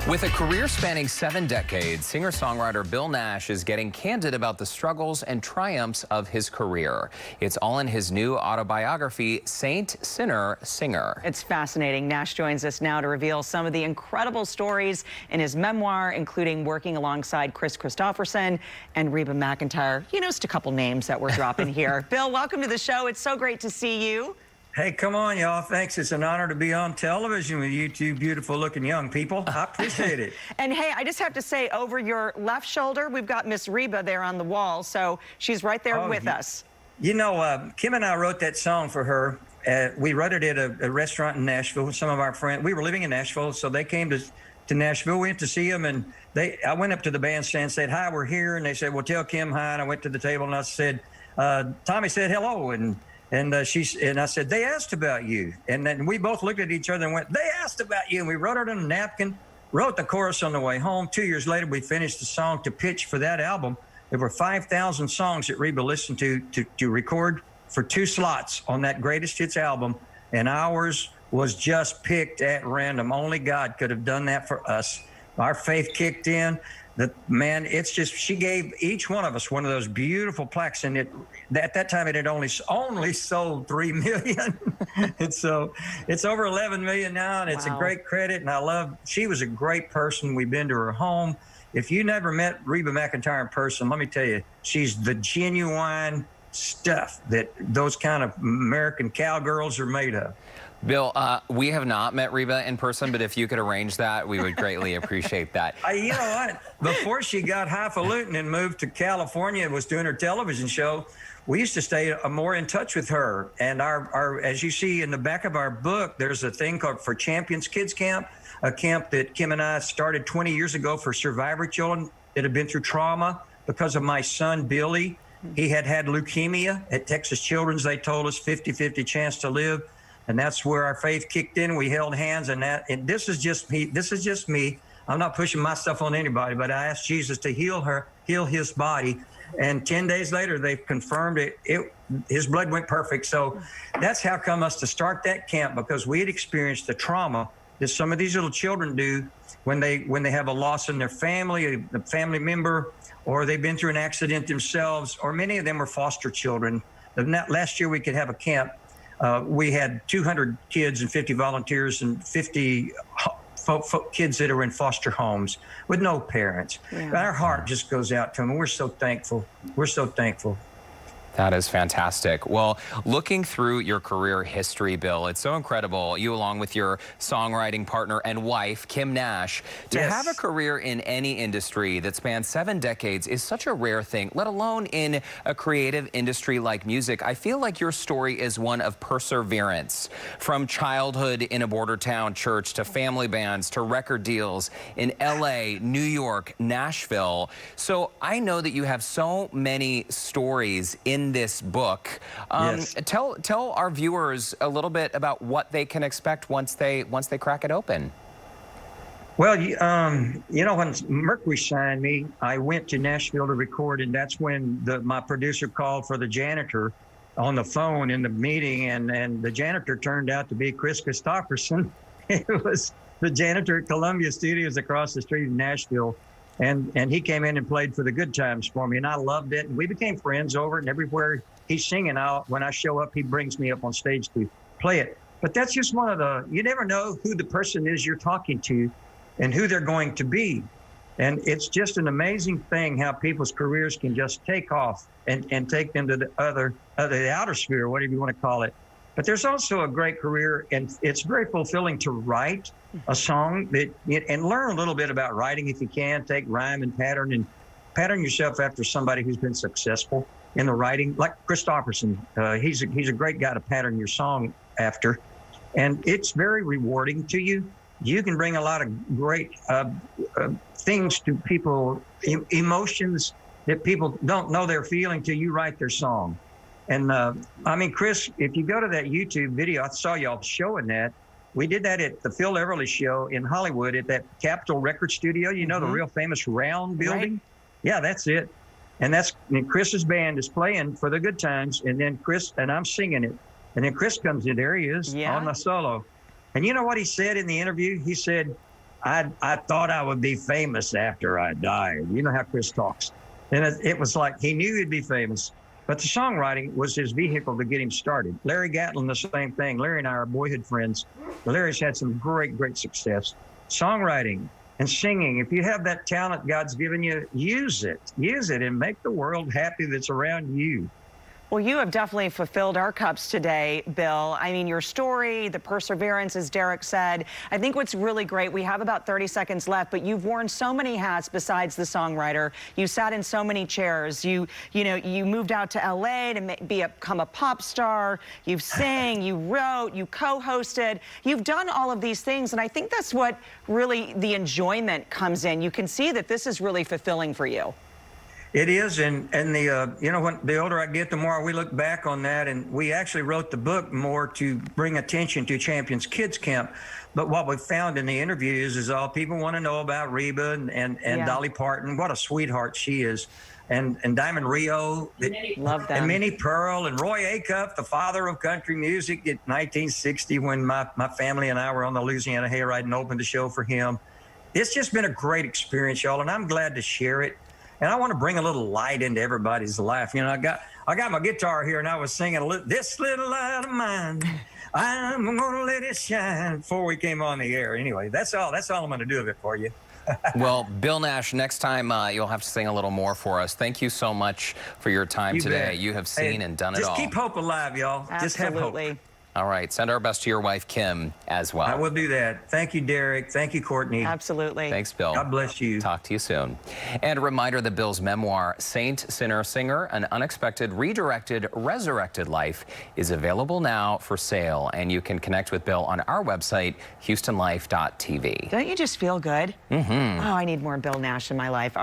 With a career spanning 7 decades, singer-songwriter Bill Nash is getting candid about the struggles and triumphs of his career. It's all in his new autobiography, Saint, Sinner, Singer. It's fascinating. Nash joins us now to reveal some of the incredible stories in his memoir, including working alongside Kristofferson and Reba McEntire. You know, just a couple names that we're dropping here. Bill, welcome to the show. It's so great to see you. Hey, come on, y'all. Thanks. It's an honor to be on television with you two beautiful-looking young people. I appreciate it. And, hey, I just have to say, over your left shoulder, we've got Miss Reba there on the wall, so she's right there with us. You know, Kim and I wrote that song for her. We wrote it at a restaurant in Nashville with some of our friends. We were living in Nashville, so they came to Nashville. We went to see them, and I went up to the bandstand and said, "Hi, we're here." And they said, "Well, tell Kim hi." And I went to the table, and I said, Tommy said hello, and I said, "They asked about you." And then we both looked at each other and went, "They asked about you." And we wrote it on a napkin, wrote the chorus on the way home. 2 years later, we finished the song to pitch for that album. There were 5,000 songs that Reba listened to record for 2 slots on that greatest hits album. And ours was just picked at random. Only God could have done that for us. Our faith kicked in. Man, it's just, she gave each one of us one of those beautiful plaques, and at that time it had only sold 3 million. And so it's over 11 million now, and it's a great credit. And she was a great person. We've been to her home. If you never met Reba McEntire in person, let me tell you, she's the genuine stuff that those kind of American cowgirls are made of. Bill, we have not met Reba in person, but if you could arrange that, we would greatly appreciate that. You know what? Before she got highfalutin and moved to California and was doing her television show, we used to stay more in touch with her. And as you see in the back of our book, there's a thing called For Champions Kids Camp, a camp that Kim and I started 20 years ago for survivor children that have been through trauma because of my son, Billy. He had leukemia at Texas Children's. They told us 50-50 chance to live. And that's where our faith kicked in. We held hands, and this is just me. This is just me. I'm not pushing my stuff on anybody, but I asked Jesus to heal his body. And 10 days later, they confirmed it. His blood went perfect. So that's how come us to start that camp, because we had experienced the trauma that some of these little children do when they have a loss in their family, a family member, or they've been through an accident themselves, or many of them are foster children. Last year we could have a camp. We had 200 kids and 50 volunteers and 50 kids that are in foster homes with no parents. Yeah. Our heart just goes out to them, and we're so thankful. We're so thankful. That is fantastic. Well, looking through your career history, Bill, it's so incredible. You, along with your songwriting partner and wife, Kim Nash, to have a career in any industry that spans 7 decades is such a rare thing, let alone in a creative industry like music. I feel like your story is one of perseverance. From childhood in a border town church to family bands to record deals in LA, New York, Nashville. So I know that you have so many stories in this book. Tell our viewers a little bit about what they can expect once they crack it open. Well, you know, when Mercury signed me, I went to Nashville to record, and that's when my producer called for the janitor on the phone in the meeting, and the janitor turned out to be Kristofferson. It was the janitor at Columbia Studios across the street in Nashville. And he came in and played for the good times for me, and I loved it. And we became friends over it, and everywhere he's singing, when I show up, he brings me up on stage to play it. But that's just one of you never know who the person is you're talking to and who they're going to be. And it's just an amazing thing how people's careers can just take off and take them to the outer sphere, whatever you want to call it. But there's also a great career, and it's very fulfilling to write a song and learn a little bit about writing if you can. Take rhyme and pattern yourself after somebody who's been successful in the writing, like Kristofferson. He's a great guy to pattern your song after, and it's very rewarding to you. You can bring a lot of great things to people, emotions that people don't know they're feeling till you write their song. And I mean, Kris, if you go to that YouTube video, I saw y'all showing that. We did that at the Phil Everly show in Hollywood at that Capitol Record Studio. You know, the real famous round building? Right. Yeah, that's it. And Chris's band is playing for the good times. And then I'm singing it. And then Kris comes in. There he is on the solo. And you know what he said in the interview? He said, I thought I would be famous after I died. You know how Kris talks. And it was like he knew he'd be famous, but the songwriting was his vehicle to get him started. Larry Gatlin, the same thing. Larry and I are boyhood friends. Larry's had some great, great success. Songwriting and singing, if you have that talent God's given you, use it. Use it and make the world happy that's around you. Well, you have definitely fulfilled our cups today, Bill. I mean, your story, the perseverance, as Derek said. I think what's really great, we have about 30 seconds left, but you've worn so many hats besides the songwriter. You sat in so many chairs. You moved out to LA to become a pop star. You've sang, you wrote, you co-hosted. You've done all of these things, and I think that's what really the enjoyment comes in. You can see that this is really fulfilling for you. It is, and the when the older I get, the more we look back on that, and we actually wrote the book more to bring attention to Champions Kids Camp. But what we found in the interviews is all people want to know about Reba and Dolly Parton. What a sweetheart she is, and Diamond Rio, love them, and Minnie Pearl, and Roy Acuff, the father of country music, in 1960 when my family and I were on the Louisiana Hayride and opened the show for him. It's just been a great experience, y'all, and I'm glad to share it. And I want to bring a little light into everybody's life. You know, I got my guitar here, and I was singing "This Little Light of Mine, I'm gonna let it shine" before we came on the air. Anyway, that's all I'm going to do of it for you. Well, Bill Nash, next time you'll have to sing a little more for us. Thank you so much for your time today. Bet. You have seen and done it all. Just keep hope alive, y'all. Just have hope. All right. Send our best to your wife, Kim, as well. I will do that. Thank you, Derek. Thank you, Courtney. Absolutely. Thanks, Bill. God bless you. Talk to you soon. And a reminder that Bill's memoir, Saint, Sinner, Singer, An Unexpected, Redirected, Resurrected Life, is available now for sale. And you can connect with Bill on our website, HoustonLife.tv. Don't you just feel good? Mm-hmm. Oh, I need more Bill Nash in my life.